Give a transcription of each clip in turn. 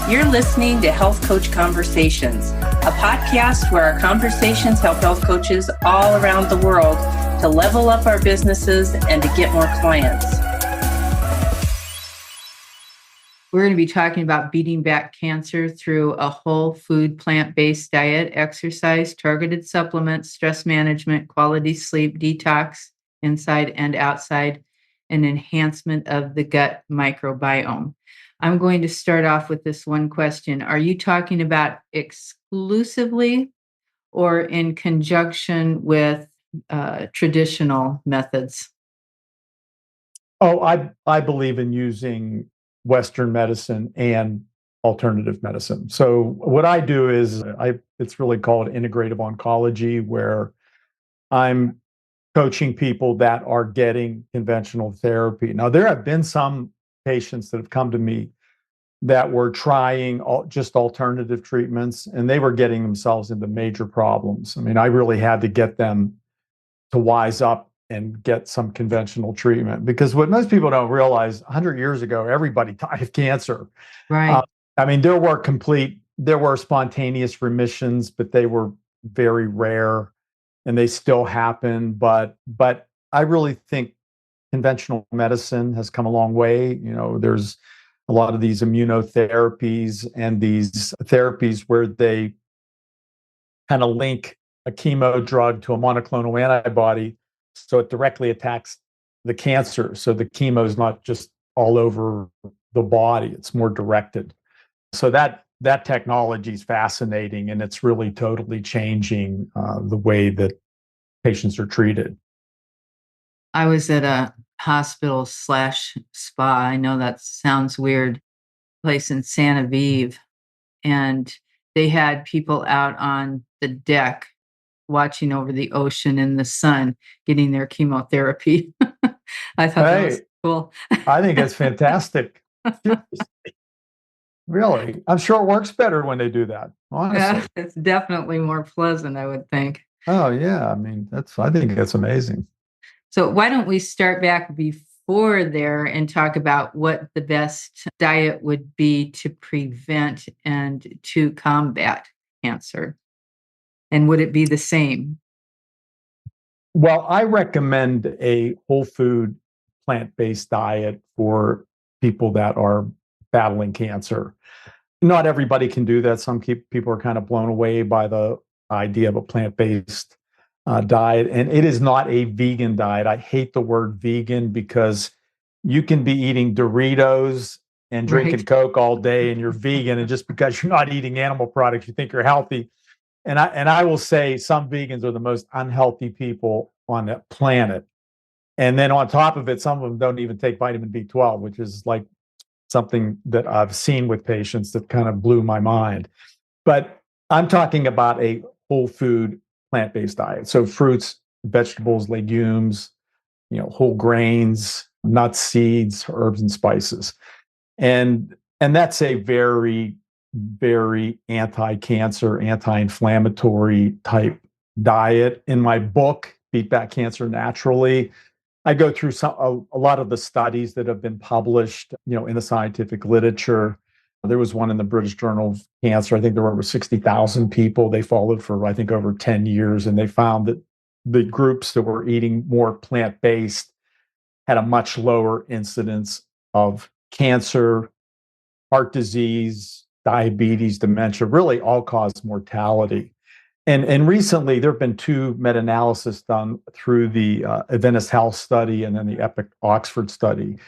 You're listening to Health Coach Conversations, a podcast where our conversations help health coaches all around the world to level up our businesses and to get more clients. We're going to be talking about beating back cancer through a whole food, plant-based diet, exercise, targeted supplements, stress management, quality sleep, detox, inside and outside, and enhancement of the gut microbiome. I'm going to start off with this one question. Are you talking about exclusively or in conjunction with traditional methods? Oh, I believe in using Western medicine and alternative medicine. So what I do is it's really called integrative oncology, where I'm coaching people that are getting conventional therapy. Now, there have been some patients that have come to me that were trying just alternative treatments, and they were getting themselves into major problems. I mean, I really had to get them to wise up and get some conventional treatment, because what most people don't realize, 100 years ago, everybody died of cancer. Right. I mean, there were spontaneous remissions, but they were very rare, and they still happen. But I really think conventional medicine has come a long way. You know, there's a lot of these immunotherapies and these therapies where they kind of link a chemo drug to a monoclonal antibody, so it directly attacks the cancer. So the chemo is not just all over the body, it's more directed. So that technology is fascinating, and it's really totally changing the way that patients are treated. I was at a hospital/spa. I know that sounds weird, place in Santa Vive, and they had people out on the deck watching over the ocean in the sun, getting their chemotherapy. I thought that was cool. I think it's fantastic. Really, I'm sure it works better when they do that. Honestly, yeah, it's definitely more pleasant, I would think. Oh yeah, I mean I think that's amazing. So why don't we start back before there and talk about what the best diet would be to prevent and to combat cancer? And would it be the same? Well, I recommend a whole food, plant-based diet for people that are battling cancer. Not everybody can do that. Some people are kind of blown away by the idea of a plant-based diet, and it is not a vegan diet. I hate the word vegan, because you can be eating Doritos and drinking Coke all day and you're vegan, and just because you're not eating animal products, you think you're healthy. And I will say some vegans are the most unhealthy people on the planet. And then on top of it, some of them don't even take vitamin B12, which is like something that I've seen with patients that kind of blew my mind. But I'm talking about a whole food, plant-based diet. So fruits, vegetables, legumes, whole grains, nuts, seeds, herbs, and spices. And that's a very, very anti-cancer, anti-inflammatory type diet. In my book, Beat Back Cancer Naturally, I go through a lot of the studies that have been published, in the scientific literature. There was one in the British Journal of Cancer. I think there were over 60,000 people they followed for, I think, over 10 years. And they found that the groups that were eating more plant-based had a much lower incidence of cancer, heart disease, diabetes, dementia, really all-cause mortality. And recently, there have been two meta-analyses done through the Adventist Health study and then the Epic Oxford study.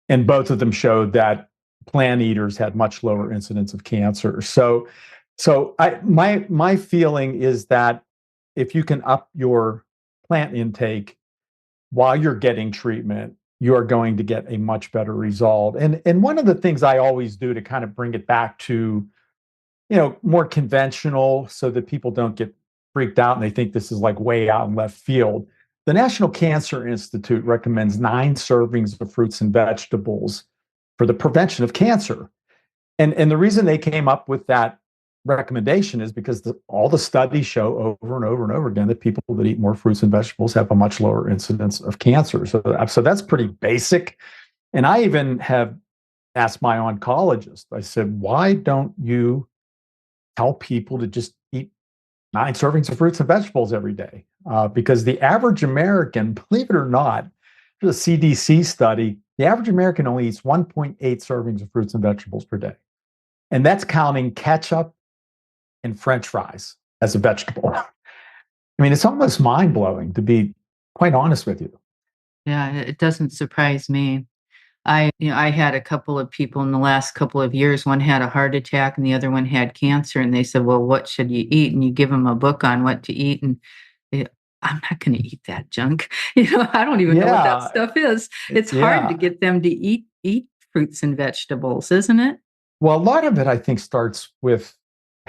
And both of them showed that plant eaters had much lower incidence of cancer. So my feeling is that if you can up your plant intake while you're getting treatment, you are going to get a much better result. And one of the things I always do to kind of bring it back to more conventional, so that people don't get freaked out and they think this is like way out in left field. The National Cancer Institute recommends 9 servings of fruits and vegetables for the prevention of cancer. And the reason they came up with that recommendation is because all the studies show over and over and over again that people that eat more fruits and vegetables have a much lower incidence of cancer. So that's pretty basic. And I even have asked my oncologist, I said, why don't you tell people to just eat 9 servings of fruits and vegetables every day? Because the average American, believe it or not, there's a CDC study, the average American only eats 1.8 servings of fruits and vegetables per day. And that's counting ketchup and French fries as a vegetable. I mean, it's almost mind blowing, to be quite honest with you. Yeah, it doesn't surprise me. I had a couple of people in the last couple of years. One had a heart attack and the other one had cancer. And they said, well, what should you eat? And you give them a book on what to eat. And they, I'm not going to eat that junk. I don't even know what that Yeah, stuff is. It's hard to yeah. get them to eat fruits and vegetables, isn't it? Well, a lot of it, I think, starts with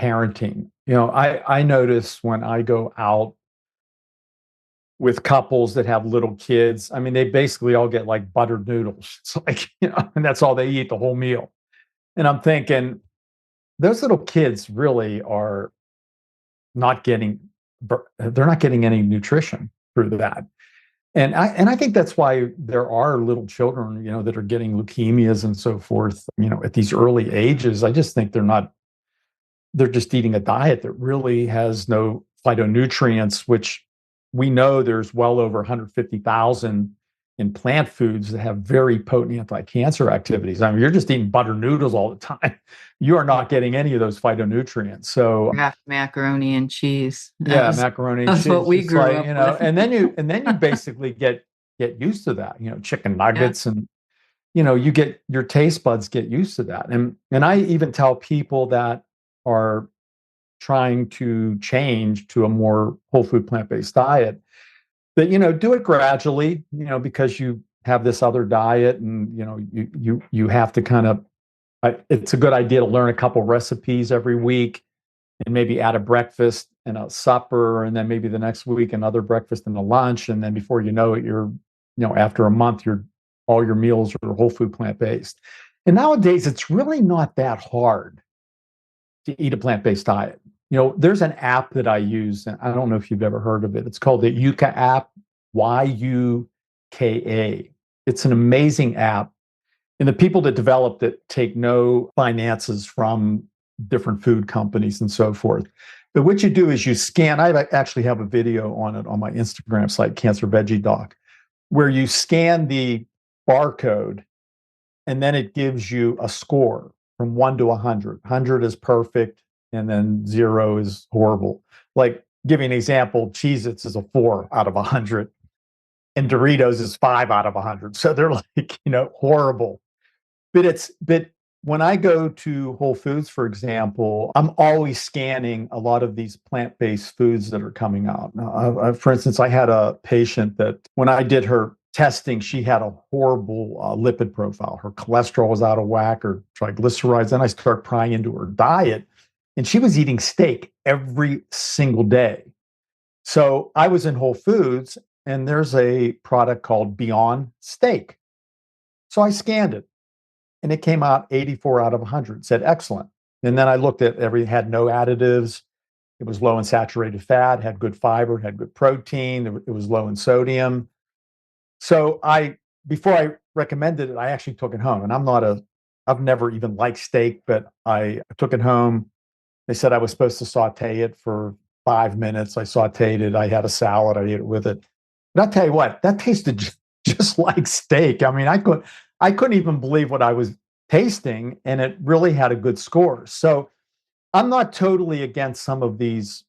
parenting. I notice when I go out with couples that have little kids, I mean, they basically all get like buttered noodles. It's like, and that's all they eat the whole meal. And I'm thinking, those little kids really are not getting, they're not getting any nutrition through that. And I think that's why there are little children, that are getting leukemias and so forth, at these early ages. I just think they're just eating a diet that really has no phytonutrients, which we know there's well over 150,000 in plant foods that have very potent anti-cancer activities. I mean, you're just eating butter noodles all the time. You are Yeah. not getting any of those phytonutrients. So Kraft macaroni and cheese. yeah, macaroni and That's what cheese, we just grew like, up with. and then you basically get used to that, chicken Yeah. nuggets, and you get your taste buds get used to that. And I even tell people that are trying to change to a more whole food plant-based diet that do it gradually, because you have this other diet, and you have to kind of, it's a good idea to learn a couple recipes every week, and maybe add a breakfast and a supper, and then maybe the next week another breakfast and a lunch, and then before you know it, after a month, all your meals are whole food plant-based. And nowadays it's really not that hard to eat a plant-based diet. There's an app that I use, and I don't know if you've ever heard of it. It's called the Yuka app, Yuka. It's an amazing app. And the people that developed it take no finances from different food companies and so forth. But what you do is you scan, I actually have a video on it on my Instagram site, Cancer Veggie Doc, where you scan the barcode, and then it gives you a score from 1 to 100. 100 is perfect, and then 0 is horrible. Like, give you an example, Cheez-Its is a 4 out of 100, and Doritos is 5 out of 100. So they're like, horrible. But when I go to Whole Foods, for example, I'm always scanning a lot of these plant-based foods that are coming out. Now, for instance, I had a patient that when I did her testing, she had a horrible lipid profile. Her cholesterol was out of whack, her triglycerides. Then I started prying into her diet, and she was eating steak every single day. So I was in Whole Foods, and there's a product called Beyond Steak. So I scanned it, and it came out 84 out of 100, said excellent. And then I looked at had no additives. It was low in saturated fat, had good fiber, had good protein. It was low in sodium. So before I recommended it, I actually took it home. And I've never even liked steak, but I took it home. They said I was supposed to saute it for 5 minutes. I sauteed it. I had a salad. I ate it with it. But I'll tell you what, that tasted just like steak. I mean, I couldn't even believe what I was tasting, and it really had a good score. So I'm not totally against some of these,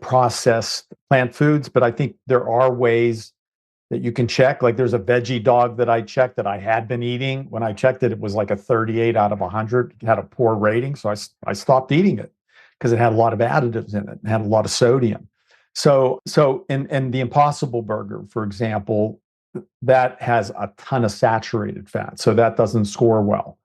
processed plant foods, but I think there are ways that you can check. Like, there's a veggie dog that I checked that I had been eating. When I checked it, it was like a 38 out of 100. It had a poor rating. So I stopped eating it because it had a lot of additives in it and had a lot of sodium. And the Impossible Burger, for example, that has a ton of saturated fat. So that doesn't score well.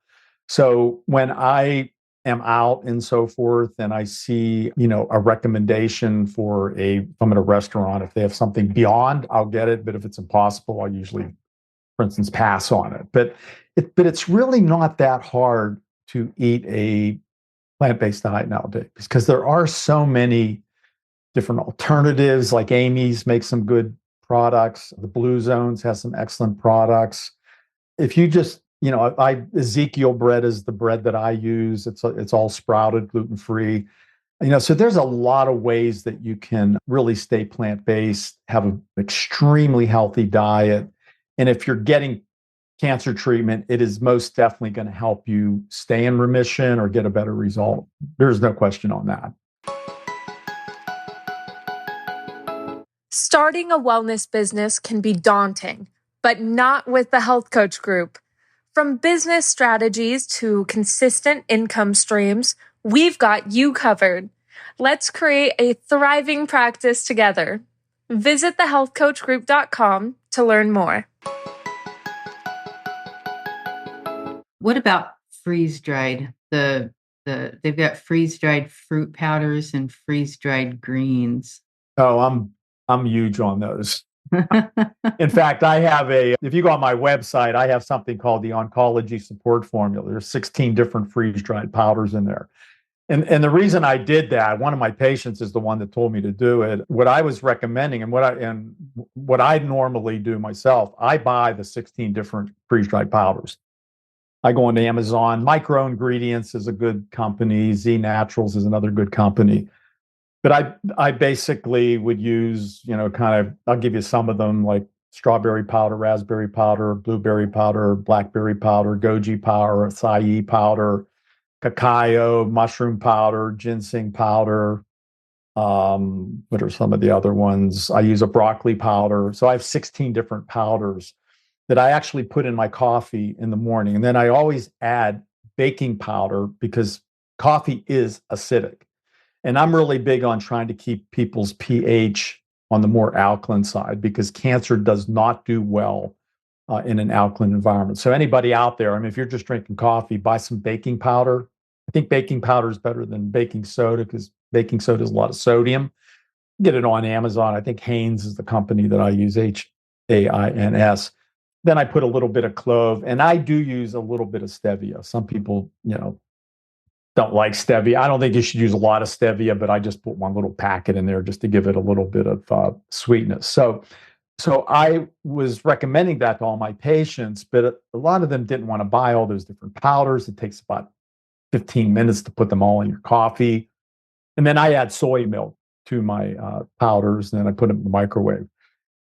So when I am out and so forth, and I see, a recommendation from at a restaurant, if they have something Beyond, I'll get it. But if it's Impossible, I'll usually, for instance, pass on it. But it's really not that hard to eat a plant-based diet nowadays, because there are so many different alternatives. Like Amy's makes some good products. The Blue Zones has some excellent products. If you just I Ezekiel bread is the bread that I use. It's all sprouted, gluten free. So there's a lot of ways that you can really stay plant based, have an extremely healthy diet, and if you're getting cancer treatment, it is most definitely going to help you stay in remission or get a better result. There's no question on that. Starting a wellness business can be daunting, but not with the Health Coach Group. From business strategies to consistent income streams, we've got you covered. Let's create a thriving practice together. Visit thehealthcoachgroup.com to learn more. What about freeze dried? They've got freeze dried fruit powders and freeze dried greens. Oh, I'm huge on those. In fact, if you go on my website, I have something called the Oncology Support Formula. There's 16 different freeze-dried powders in there. And the reason I did that, one of my patients is the one that told me to do it. What I was recommending and what I normally do myself, I buy the 16 different freeze-dried powders. I go onto Amazon. Micro Ingredients is a good company. Z Naturals is another good company. But I basically would use, I'll give you some of them, like strawberry powder, raspberry powder, blueberry powder, blackberry powder, goji powder, acai powder, cacao, mushroom powder, ginseng powder. What are some of the other ones? I use a broccoli powder. So I have 16 different powders that I actually put in my coffee in the morning. And then I always add baking powder because coffee is acidic. And I'm really big on trying to keep people's pH on the more alkaline side because cancer does not do well in an alkaline environment. So anybody out there, if you're just drinking coffee, buy some baking powder. I think baking powder is better than baking soda because baking soda has a lot of sodium. Get it on Amazon. I think Hanes is the company that I use, Hains. Then I put a little bit of clove, and I do use a little bit of stevia. Some people, don't like stevia. I don't think you should use a lot of stevia, but I just put one little packet in there just to give it a little bit of sweetness. So I was recommending that to all my patients, but a lot of them didn't want to buy all those different powders. It takes about 15 minutes to put them all in your coffee. And then I add soy milk to my powders, and then I put them in the microwave.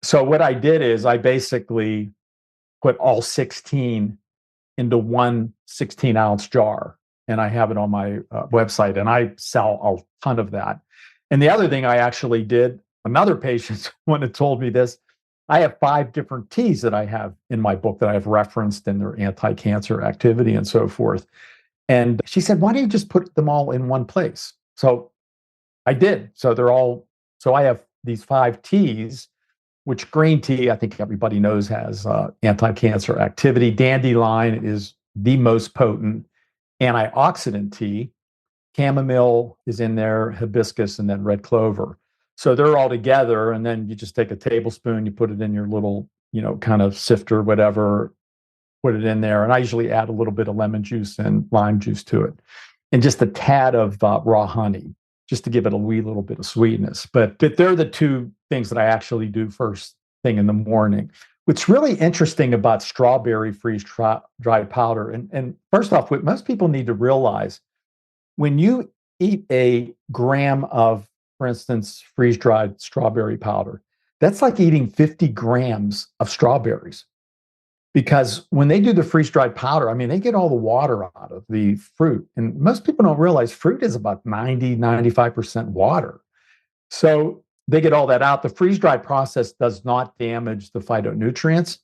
So what I did is I basically put all 16 into one 16-ounce jar. And I have it on my website, and I sell a ton of that. And the other thing I actually did, another patient, when it told me this, I have 5 different teas that I have in my book that I have referenced in their anti-cancer activity and so forth. And she said, why don't you just put them all in one place? So I did. So I have these 5 teas, which green tea, I think everybody knows, has anti-cancer activity. Dandelion is the most potent antioxidant tea. Chamomile is in there, hibiscus, and then red clover. So they're all together, and then you just take a tablespoon, you put it in your little, kind of sifter, whatever, put it in there. And I usually add a little bit of lemon juice and lime juice to it, and just a tad of raw honey, just to give it a wee little bit of sweetness. But they're the 2 things that I actually do first thing in the morning. What's really interesting about strawberry freeze-dried powder, and first off, what most people need to realize, when you eat a gram of, for instance, freeze-dried strawberry powder, that's like eating 50 grams of strawberries. Because when they do the freeze-dried powder, they get all the water out of the fruit. And most people don't realize fruit is about 95% water. So they get all that out. The freeze-dried process does not damage the phytonutrients.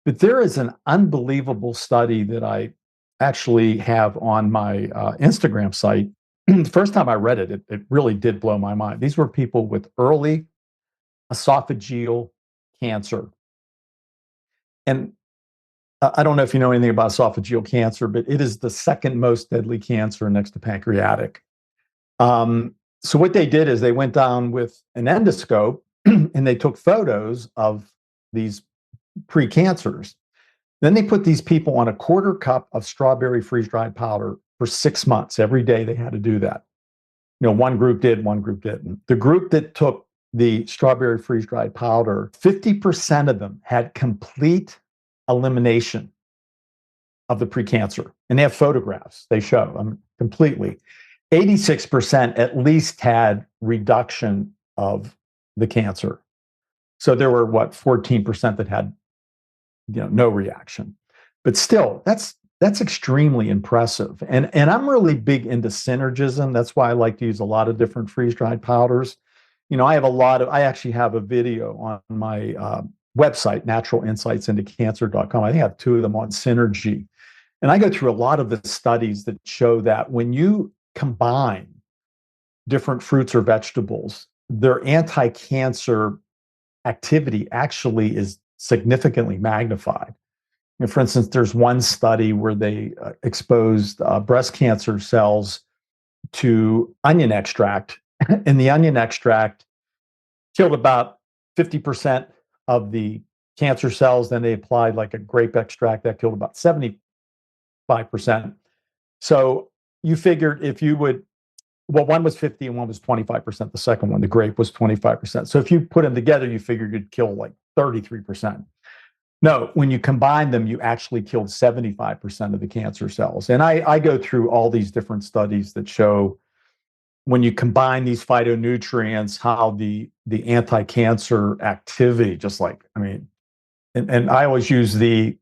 But there is an unbelievable study that I actually have on my Instagram site. The first time I read it, it really did blow my mind. These were people with early esophageal cancer. And I don't know if you know anything about esophageal cancer, but it is the second most deadly cancer next to pancreatic. So what they did is they went down with an endoscope and they took photos of these precancers. Then they put these people on a quarter cup of strawberry freeze-dried powder for 6 months. Every day they had to do that. One group did, one group didn't. The group that took the strawberry freeze-dried powder, 50% of them had complete elimination of the precancer. And they have photographs. They show them completely. 86% at least had reduction of the cancer. So there were 14% that had no reaction. But still, that's extremely impressive. And I'm really big into synergism. That's why I like to use a lot of different freeze-dried powders. I actually have a video on my website, naturalinsightsintocancer.com. I think I have 2 of them on synergy. And I go through a lot of the studies that show that when you combine different fruits or vegetables, their anti-cancer activity actually is significantly magnified. For instance, there's one study where they exposed breast cancer cells to onion extract, and the onion extract killed about 50% of the cancer cells. Then they applied like a grape extract that killed about 75%. So you figured if you would, one was 50 and one was 25%. The second one, the grape, was 25%. So if you put them together, you figured you'd kill like 33%. No, when you combine them, you actually killed 75% of the cancer cells. And I go through all these different studies that show when you combine these phytonutrients, how the anti-cancer activity, and I always use the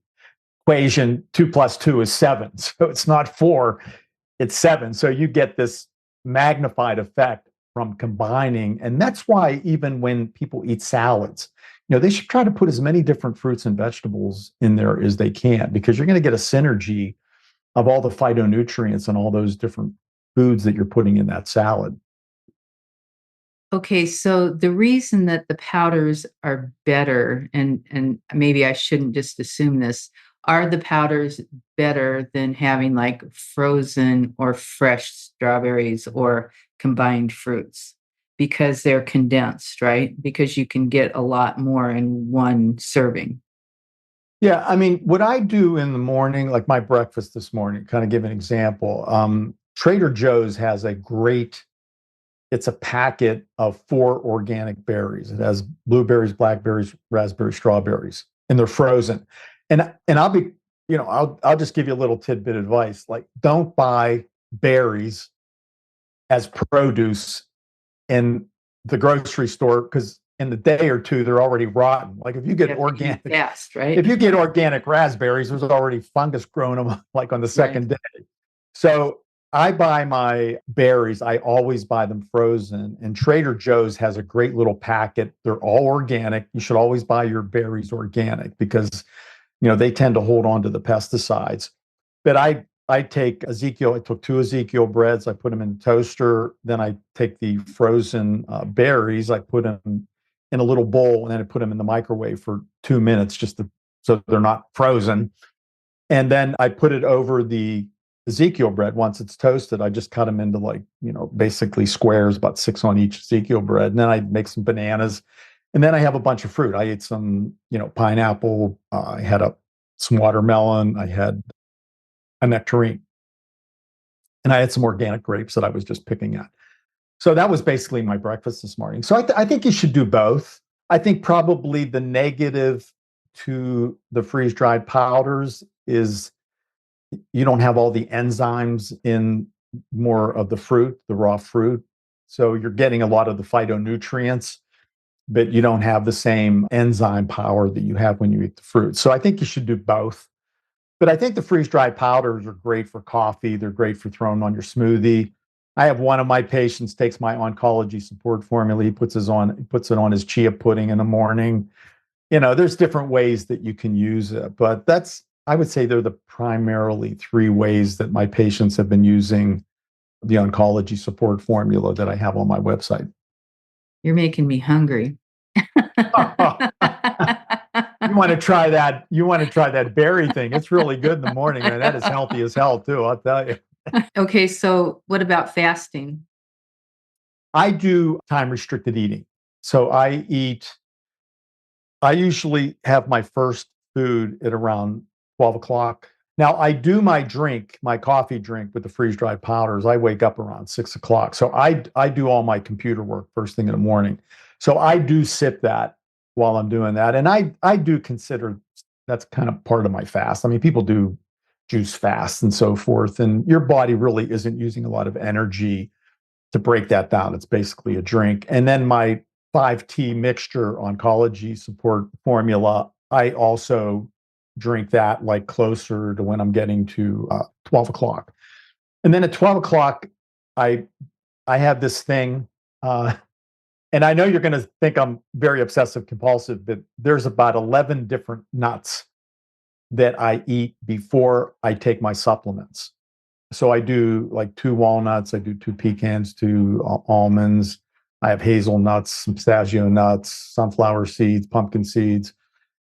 equation 2 + 2 is 7. So it's not 4, it's 7. So you get this magnified effect from combining. And that's why even when people eat salads, they should try to put as many different fruits and vegetables in there as they can, because you're going to get a synergy of all the phytonutrients and all those different foods that you're putting in that salad. Okay, so the reason that the powders are better, and maybe I shouldn't just assume this, are the powders better than having like frozen or fresh strawberries or combined fruits? Because they're condensed, right? Because you can get a lot more in one serving. Yeah, what I do in the morning, like my breakfast this morning, kind of give an example. Trader Joe's has it's a packet of 4 organic berries. It has blueberries, blackberries, raspberries, strawberries, and they're frozen. And I'll just give you a little tidbit advice. Like, don't buy berries as produce in the grocery store, because in a day or 2 they're already rotten. Like if you get organic fast, right? If you get organic raspberries, there's already fungus growing them like on the second day. So I buy my berries, I always buy them frozen. And Trader Joe's has a great little packet. They're all organic. You should always buy your berries organic, because they tend to hold on to the pesticides. But I took 2 Ezekiel breads, I put them in the toaster. Then I take the frozen berries, I put them in a little bowl, and then I put them in the microwave for 2 minutes so they're not frozen. And then I put it over the Ezekiel bread. Once it's toasted, I just cut them into basically squares, about 6 on each Ezekiel bread. And then I make some bananas. And then I have a bunch of fruit. I ate some, pineapple. I had some watermelon. I had a nectarine. And I had some organic grapes that I was just picking at. So that was basically my breakfast this morning. So I think you should do both. I think probably the negative to the freeze-dried powders is you don't have all the enzymes in more of the fruit, the raw fruit. So you're getting a lot of the phytonutrients, but you don't have the same enzyme power that you have when you eat the fruit. So I think you should do both. But I think the freeze-dried powders are great for coffee. They're great for throwing on your smoothie. I have one of my patients takes my oncology support formula. He puts it on his chia pudding in the morning. There's different ways that you can use it, but I would say they're the primarily 3 ways that my patients have been using the oncology support formula that I have on my website. You're making me hungry. You want to try that? You want to try that berry thing? It's really good in the morning, and that is healthy as hell too, I'll tell you. Okay, so what about fasting? I do time restricted eating. So I usually have my first food at around 12 o'clock. Now I do my coffee drink with the freeze-dried powders. I wake up around 6 o'clock. So I do all my computer work first thing in the morning. So I do sip that while I'm doing that. And I do consider that's kind of part of my fast. People do juice fasts and so forth. And your body really isn't using a lot of energy to break that down. It's basically a drink. And then my 5T mixture oncology support formula, I also drink that like closer to when I'm getting to 12 o'clock. And then at 12 o'clock, I I have this thing, and I know you're going to think I'm very obsessive compulsive, but there's about 11 different nuts that I eat before I take my supplements. So I do like 2 walnuts, I do 2 pecans, 2 almonds. I have hazelnuts, some pistachio nuts, sunflower seeds, pumpkin seeds.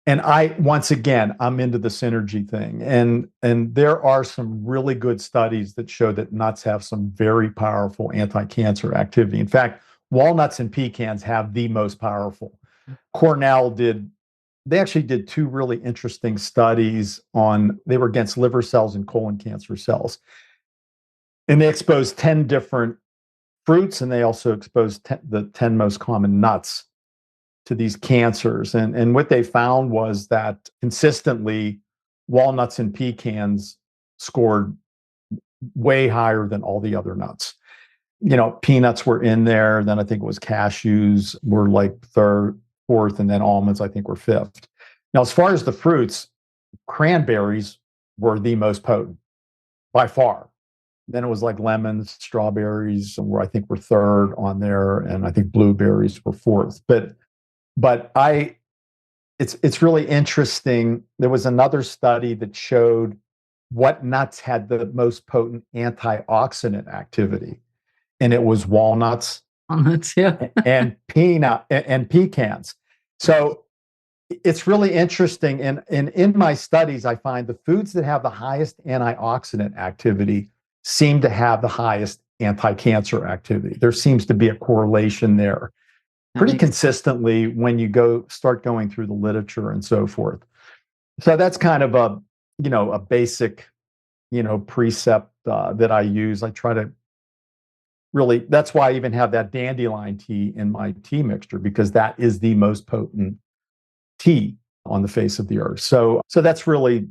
And once again, I'm into the synergy thing. And there are some really good studies that show that nuts have some very powerful anti-cancer activity. In fact, walnuts and pecans have the most powerful. Cornell they actually did 2 really interesting studies they were against liver cells and colon cancer cells. And they exposed 10 different fruits, and they also exposed the 10 most common nuts to these cancers. And what they found was that consistently, walnuts and pecans scored way higher than all the other nuts. Peanuts were in there. Then I think it was cashews were like third, fourth, and then almonds, I think, were fifth. Now, as far as the fruits, cranberries were the most potent by far. Then it was like lemons, strawberries, were I think were third on there, and I think blueberries were fourth. But it's really interesting. There was another study that showed what nuts had the most potent antioxidant activity, and it was walnuts, Yeah. and peanut and pecans. So it's really interesting. And in my studies, I find the foods that have the highest antioxidant activity seem to have the highest anti-cancer activity. There seems to be a correlation there pretty consistently when you start going through the literature and so forth. So that's kind of a basic, precept that I use. I try to really, that's why I even have that dandelion tea in my tea mixture, because that is the most potent tea on the face of the earth. So that's really,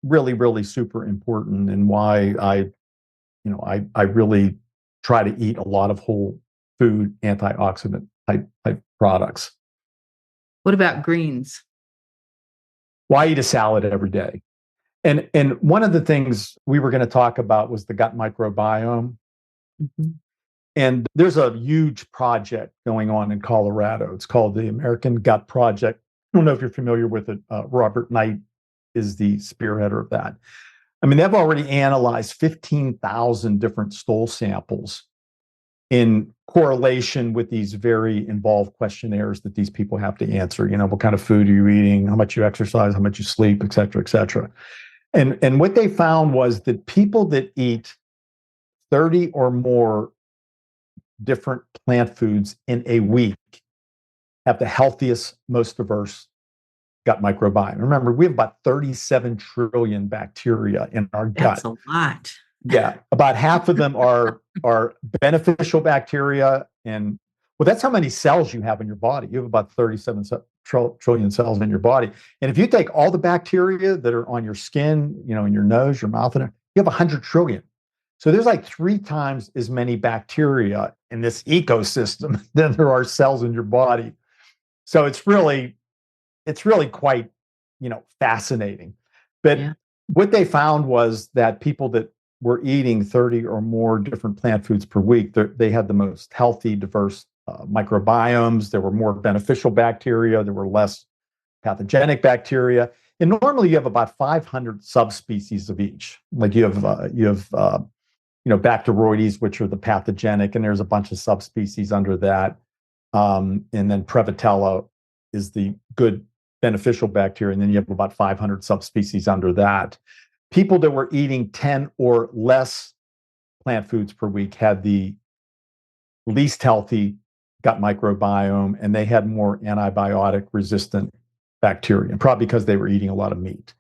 really, really super important, and why I really try to eat a lot of whole food antioxidant type products. What about greens? Well, I eat a salad every day. And one of the things we were going to talk about was the gut microbiome. Mm-hmm. And there's a huge project going on in Colorado. It's called the American Gut Project. I don't know if you're familiar with it. Robert Knight is the spearheader of that. I mean, they've already analyzed 15,000 different stool samples in correlation with these very involved questionnaires that these people have to answer. What kind of food are you eating, how much you exercise, how much you sleep, et cetera, et cetera. And what they found was that people that eat 30 or more different plant foods in a week have the healthiest, most diverse gut microbiome. Remember, we have about 37 trillion bacteria in our gut. That's a lot. Yeah, about half of them are beneficial bacteria, and that's how many cells you have in your body. You have about 37 trillion cells in your body, and if you take all the bacteria that are on your skin, in your nose, your mouth, and you have 100 trillion. So there's like 3 times as many bacteria in this ecosystem than there are cells in your body. So it's really quite, fascinating. But what they found was that people that were eating 30 or more different plant foods per week, they had the most healthy, diverse microbiomes. There were more beneficial bacteria. There were less pathogenic bacteria. And normally you have about 500 subspecies of each. Like you have Bacteroides, which are the pathogenic, and there's a bunch of subspecies under that. And then Prevotella is the good beneficial bacteria, and then you have about 500 subspecies under that. People that were eating 10 or less plant foods per week had the least healthy gut microbiome, and they had more antibiotic resistant bacteria, probably because they were eating a lot of meat.